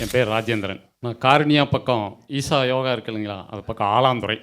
என் பேர் ராஜேந்திரன். நான் காரணியா பக்கம் ஈசா யோகா இருக்கு இல்லைங்களா, அது பக்கம் ஆலாந்துறை.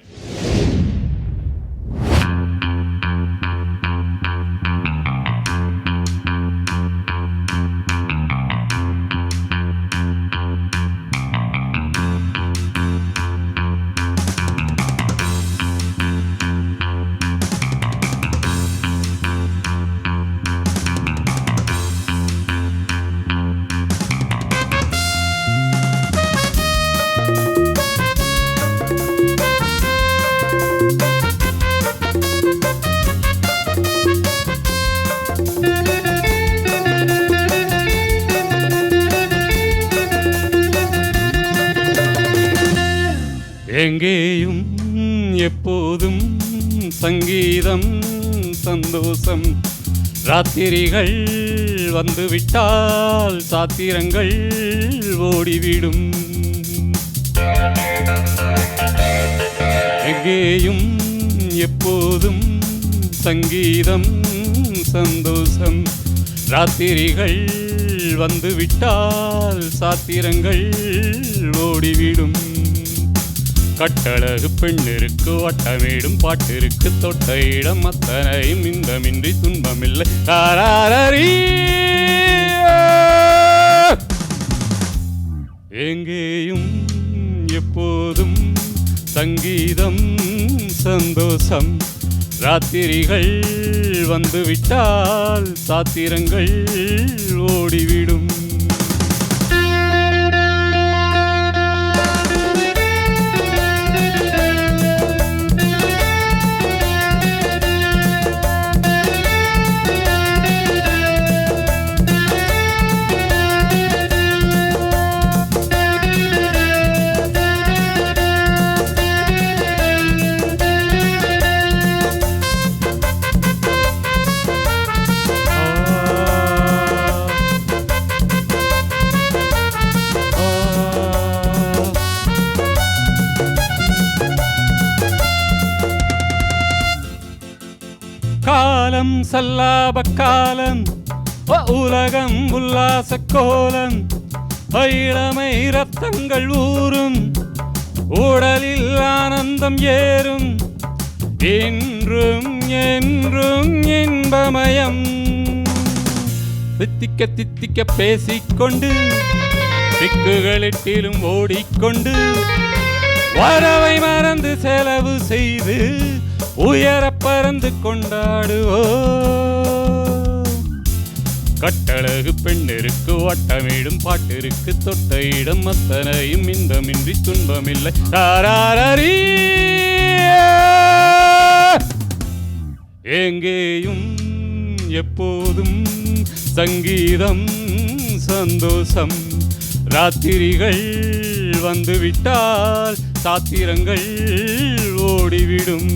எங்கேயும் எப்போதும் சங்கீதம் சந்தோஷம். ராத்திரிகள் வந்துவிட்டால் சாத்திரங்கள் ஓடிவிடும். எங்கேயும் எப்போதும் சங்கீதம் சந்தோஷம். ராத்திரிகள் வந்துவிட்டால் சாத்திரங்கள் ஓடிவிடும். கட்டழகு பெண்ணிருக்கு வட்டமேடும் பாட்டிற்கு தொட்ட இடம் அத்தனையும் இன்பமின்றி துன்பமில்லை. எங்கேயும் எப்போதும் சங்கீதம் சந்தோஷம். ராத்திரிகள் வந்துவிட்டால் சாத்திரங்கள் ஓடிவிடும். காலம் சல்லாப காலம், உலகம் உல்லாச கோலம். இளமை ரத்தங்கள் ஊறும், உடலில் ஆனந்தம் ஏறும். என்றும் என்றும் இன்பமயம். தித்திக்க தித்திக்க பேசிக்கொண்டு திக்குகளிட்டிலும் ஓடிக்கொண்டு வரவை மறந்து செலவு செய்து உயர பறந்து கொண்டாடுவோ. கட்டழகு பெண்ணிருக்கு வட்டமிடும் பாட்டிற்கு தொட்ட இடம் அத்தனையும் இன்பமின்றி துன்பமில்லை. எங்கேயும் எப்போதும் சங்கீதம் சந்தோஷம். ராத்திரிகள் வந்துவிட்டால் சாத்திரங்கள் ஓடிவிடும்.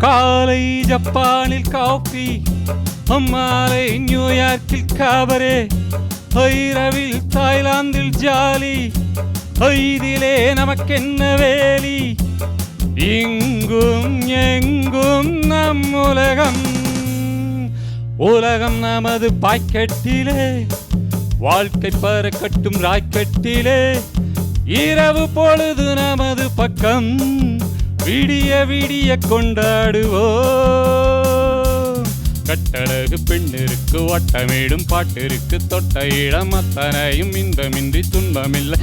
காலை ஜப்பானில் காஃபி, மாலை நியூயார்க்கில் காபரே. இரவில் தாய்லாந்தில் ஜாலி, இதிலே நமக்கென்ன வேலி. இங்கும் எங்கும் நம் உலகம். உலகம் நமது பாக்கெட்டிலே, வாழ்க்கை பறக்கட்டும் ராக்கெட்டிலே. இரவு பொழுது நமது பக்கம், விடிய விடிய கொண்டாடுவோ. கட்டழகு பெண்ணிற்கு வட்டமேடும் பாட்டிற்கு தொட்ட இடம் அத்தனையும் இன்பமின்றி துன்பமில்லை.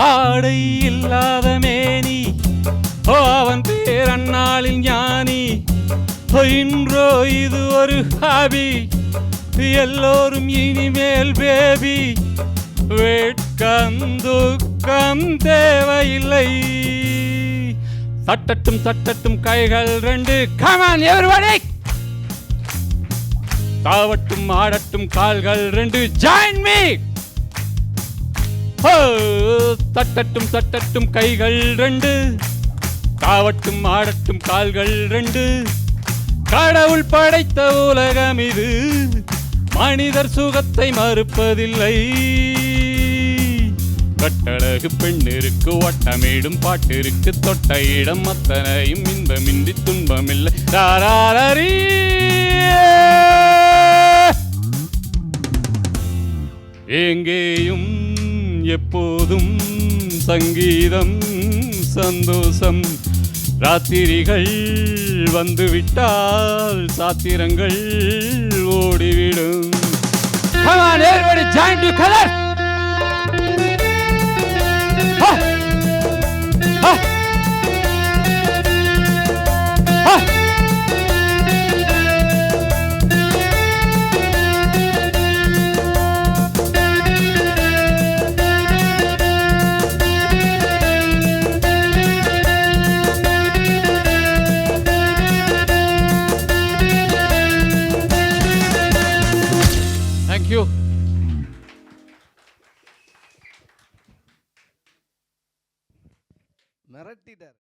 ஆடை இல்லாத மேனி, அவன் பேர் அந்நாளில் ஞானி. இன்றோ இது ஒரு ஹாபி, எல்லோரும் இனிமேல் பேபி, வேட்கம் துக்கம் தேவையில்லை. தட்டட்டும் தட்டட்டும் கைகள் ரெண்டு, கமான் எவரிபடி. தாவட்டும் ஆடட்டும் கால்கள் ரெண்டு, ஜாயின் மீ. தட்டட்டும் தட்டட்டும் கைகள் ரெண்டு, தாவட்டும் ஆடட்டும் கால்கள் ரெண்டு. கடவுள் படைத்த உலகம் இது, மனிதர் சுகத்தை மறுப்பதில்லை. கட்டழகு பெண்ணிருக்கு, வட்டமிடும் பாட்டிற்கு, தொட்ட இடம் அத்தனையும் இன்பமின்றி துன்பமில்லை. ராராரீ. எங்கேயும் எப்போதும் சங்கீதம் சந்தோஷம். ராத்திரிகள் வந்துவிட்டால் சாத்திரங்கள் ஓடிவிடும். Come on, everybody, join together. Ha! Ha! Ha! Thank you. மிரட்டிட்டார்.